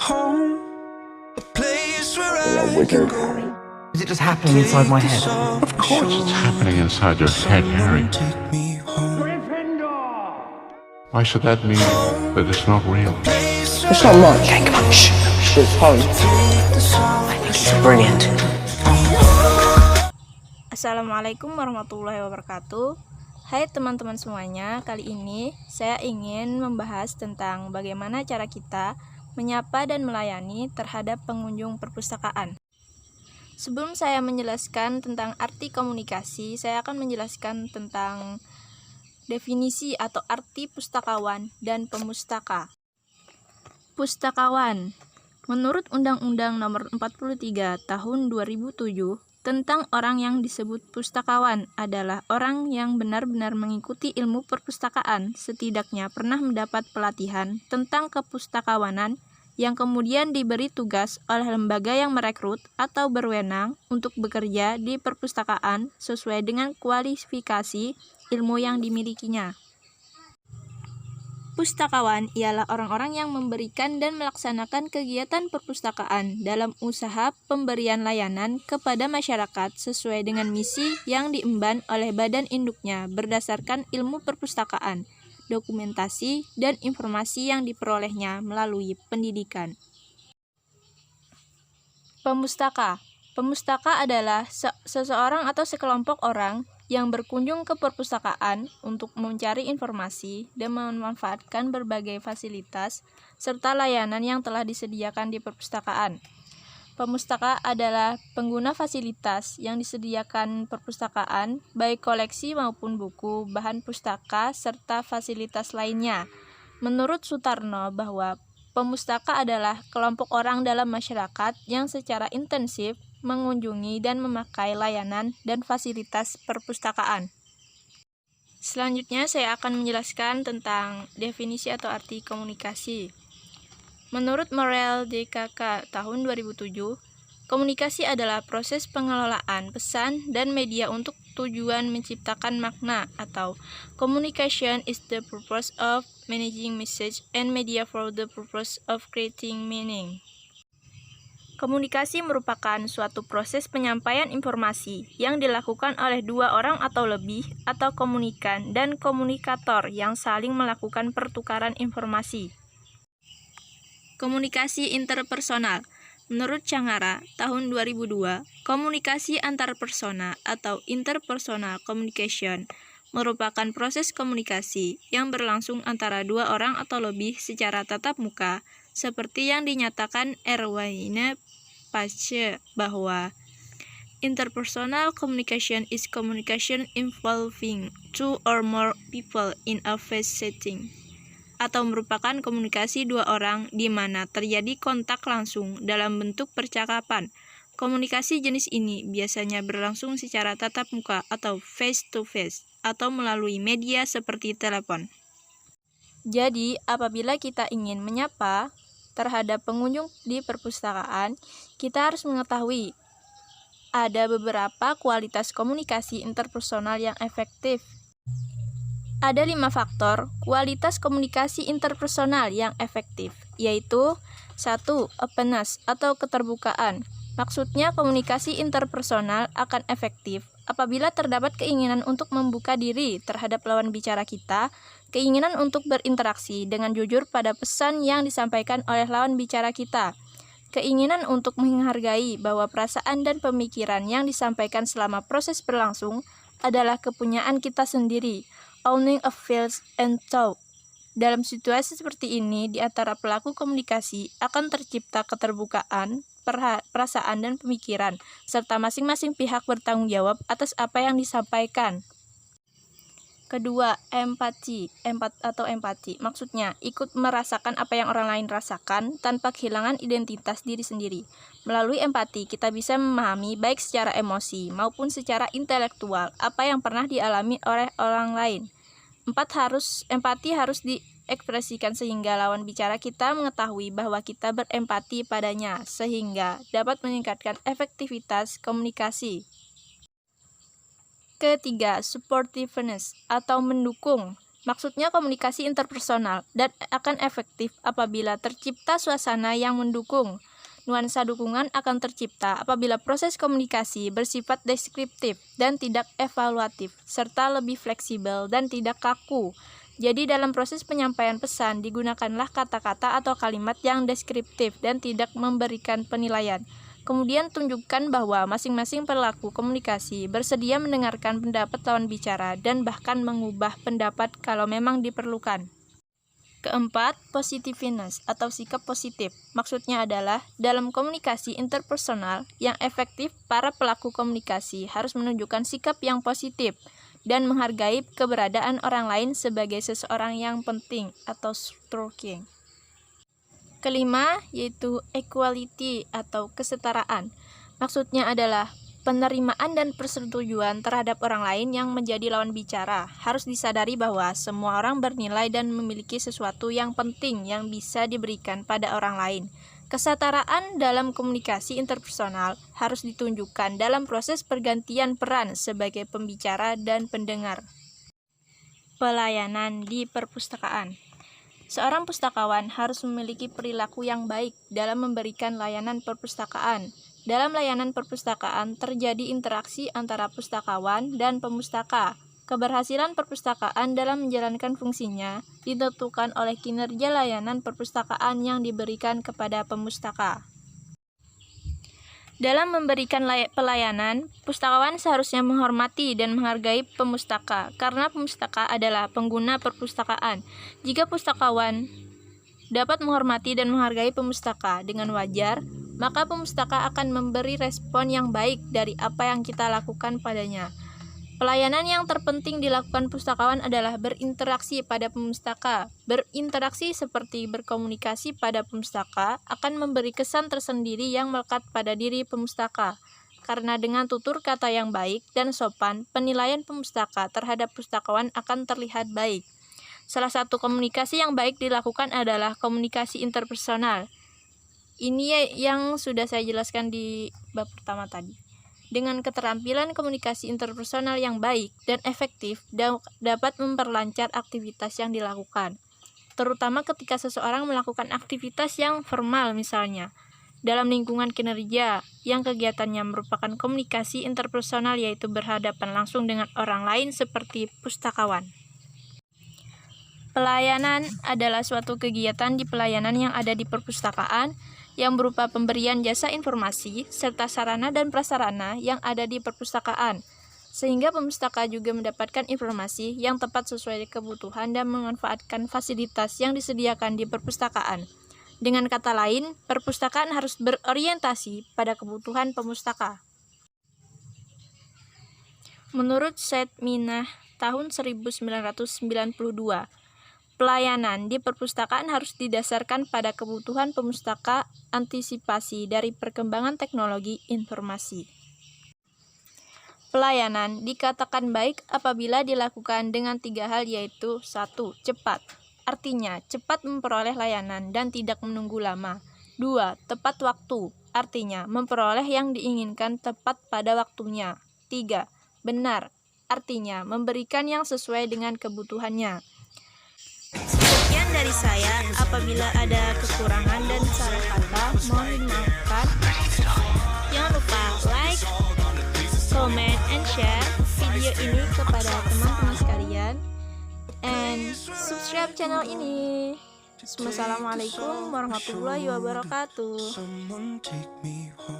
Home, a place where You're a I can wizard, go. Harry. Is it just happening inside my head? Of course it's happening inside your head, Harry. Take me home. Why should that mean that it's not real? It's not much. Okay, come on, shh. It's home. I think it's brilliant. Assalamualaikum warahmatullahi wabarakatuh. Hai teman-teman semuanya, kali ini saya ingin membahas tentang bagaimana cara kita menyapa dan melayani terhadap pengunjung perpustakaan. Sebelum saya menjelaskan tentang arti komunikasi, saya akan menjelaskan tentang definisi atau arti pustakawan dan pemustaka. Pustakawan, menurut Undang-Undang Nomor 43 Tahun 2007 tentang orang yang disebut pustakawan adalah orang yang benar-benar mengikuti ilmu perpustakaan, setidaknya pernah mendapat pelatihan tentang kepustakawanan yang kemudian diberi tugas oleh lembaga yang merekrut atau berwenang untuk bekerja di perpustakaan sesuai dengan kualifikasi ilmu yang dimilikinya. Pustakawan ialah orang-orang yang memberikan dan melaksanakan kegiatan perpustakaan dalam usaha pemberian layanan kepada masyarakat sesuai dengan misi yang diemban oleh badan induknya berdasarkan ilmu perpustakaan, dokumentasi, dan informasi yang diperolehnya melalui pendidikan. Pemustaka. Pemustaka adalah seseorang atau sekelompok orang yang berkunjung ke perpustakaan untuk mencari informasi dan memanfaatkan berbagai fasilitas serta layanan yang telah disediakan di perpustakaan. Pemustaka adalah pengguna fasilitas yang disediakan perpustakaan, baik koleksi maupun buku, bahan pustaka, serta fasilitas lainnya. Menurut Sutarno bahwa pemustaka adalah kelompok orang dalam masyarakat yang secara intensif mengunjungi dan memakai layanan dan fasilitas perpustakaan. Selanjutnya saya akan menjelaskan tentang definisi atau arti komunikasi. Menurut Morel DKK tahun 2007, komunikasi adalah proses pengelolaan pesan dan media untuk tujuan menciptakan makna, atau communication is the purpose of managing message and media for the purpose of creating meaning. Komunikasi merupakan suatu proses penyampaian informasi yang dilakukan oleh dua orang atau lebih, atau komunikan dan komunikator yang saling melakukan pertukaran informasi. Komunikasi interpersonal. Menurut Cangara, tahun 2002, komunikasi antar persona atau interpersonal communication merupakan proses komunikasi yang berlangsung antara dua orang atau lebih secara tatap muka, seperti yang dinyatakan Erwin Pace bahwa interpersonal communication is communication involving two or more people in a face setting, atau merupakan komunikasi dua orang di mana terjadi kontak langsung dalam bentuk percakapan. Komunikasi jenis ini biasanya berlangsung secara tatap muka atau face to face, atau melalui media seperti telepon. Jadi, apabila kita ingin menyapa terhadap pengunjung di perpustakaan, kita harus mengetahui ada beberapa kualitas komunikasi interpersonal yang efektif. Ada 5 faktor kualitas komunikasi interpersonal yang efektif, yaitu 1. Openness atau keterbukaan. Maksudnya komunikasi interpersonal akan efektif apabila terdapat keinginan untuk membuka diri terhadap lawan bicara kita, keinginan untuk berinteraksi dengan jujur pada pesan yang disampaikan oleh lawan bicara kita, keinginan untuk menghargai bahwa perasaan dan pemikiran yang disampaikan selama proses berlangsung adalah kepunyaan kita sendiri, owning of feels and thought. Dalam situasi seperti ini, di antara pelaku komunikasi akan tercipta keterbukaan, perasaan dan pemikiran, serta masing-masing pihak bertanggung jawab atas apa yang disampaikan. Kedua, empati. Maksudnya ikut merasakan apa yang orang lain rasakan tanpa kehilangan identitas diri sendiri. Melalui empati, kita bisa memahami baik secara emosi maupun secara intelektual apa yang pernah dialami oleh orang lain. Empati harus diekspresikan sehingga lawan bicara kita mengetahui bahwa kita berempati padanya, sehingga dapat meningkatkan efektivitas komunikasi. Ketiga, supportiveness atau mendukung. Maksudnya komunikasi interpersonal dan akan efektif apabila tercipta suasana yang mendukung. Nuansa dukungan akan tercipta apabila proses komunikasi bersifat deskriptif dan tidak evaluatif, serta lebih fleksibel dan tidak kaku. Jadi dalam proses penyampaian pesan digunakanlah kata-kata atau kalimat yang deskriptif dan tidak memberikan penilaian. Kemudian tunjukkan bahwa masing-masing pelaku komunikasi bersedia mendengarkan pendapat lawan bicara dan bahkan mengubah pendapat kalau memang diperlukan. Keempat, positiveness atau sikap positif. Maksudnya adalah dalam komunikasi interpersonal yang efektif, para pelaku komunikasi harus menunjukkan sikap yang positif dan menghargai keberadaan orang lain sebagai seseorang yang penting atau striking. Kelima, yaitu equality atau kesetaraan. Maksudnya adalah penerimaan dan persetujuan terhadap orang lain yang menjadi lawan bicara. Harus disadari bahwa semua orang bernilai dan memiliki sesuatu yang penting yang bisa diberikan pada orang lain. Kesetaraan dalam komunikasi interpersonal harus ditunjukkan dalam proses pergantian peran sebagai pembicara dan pendengar. Pelayanan di perpustakaan. Seorang pustakawan harus memiliki perilaku yang baik dalam memberikan layanan perpustakaan. Dalam layanan perpustakaan terjadi interaksi antara pustakawan dan pemustaka. Keberhasilan perpustakaan dalam menjalankan fungsinya ditentukan oleh kinerja layanan perpustakaan yang diberikan kepada pemustaka. Dalam memberikan pelayanan, pustakawan seharusnya menghormati dan menghargai pemustaka, karena pemustaka adalah pengguna perpustakaan. Jika pustakawan dapat menghormati dan menghargai pemustaka dengan wajar, maka pemustaka akan memberi respon yang baik dari apa yang kita lakukan padanya. Pelayanan yang terpenting dilakukan pustakawan adalah berinteraksi pada pemustaka. Berinteraksi seperti berkomunikasi pada pemustaka akan memberi kesan tersendiri yang melekat pada diri pemustaka. Karena dengan tutur kata yang baik dan sopan, penilaian pemustaka terhadap pustakawan akan terlihat baik. Salah satu komunikasi yang baik dilakukan adalah komunikasi interpersonal. Ini yang sudah saya jelaskan di bab pertama tadi. Dengan keterampilan komunikasi interpersonal yang baik dan efektif dapat memperlancar aktivitas yang dilakukan, terutama ketika seseorang melakukan aktivitas yang formal misalnya, dalam lingkungan kinerja yang kegiatannya merupakan komunikasi interpersonal yaitu berhadapan langsung dengan orang lain seperti pustakawan. Pelayanan adalah suatu kegiatan di pelayanan yang ada di perpustakaan yang berupa pemberian jasa informasi serta sarana dan prasarana yang ada di perpustakaan, sehingga pemustaka juga mendapatkan informasi yang tepat sesuai kebutuhan dan memanfaatkan fasilitas yang disediakan di perpustakaan. Dengan kata lain, perpustakaan harus berorientasi pada kebutuhan pemustaka. Menurut Said Minah tahun 1992, pelayanan di perpustakaan harus didasarkan pada kebutuhan pemustaka, antisipasi dari perkembangan teknologi informasi. Pelayanan dikatakan baik apabila dilakukan dengan 3 hal yaitu 1. Cepat, artinya cepat memperoleh layanan dan tidak menunggu lama. 2. Tepat waktu, artinya memperoleh yang diinginkan tepat pada waktunya. 3. Benar, artinya memberikan yang sesuai dengan kebutuhannya. Sekian dari saya, apabila ada kekurangan dan salah kata, mohon dimaafkan. Jangan lupa like, comment, and share video ini kepada teman-teman sekalian, and subscribe channel ini. Wassalamualaikum warahmatullahi wabarakatuh. Someone take me home.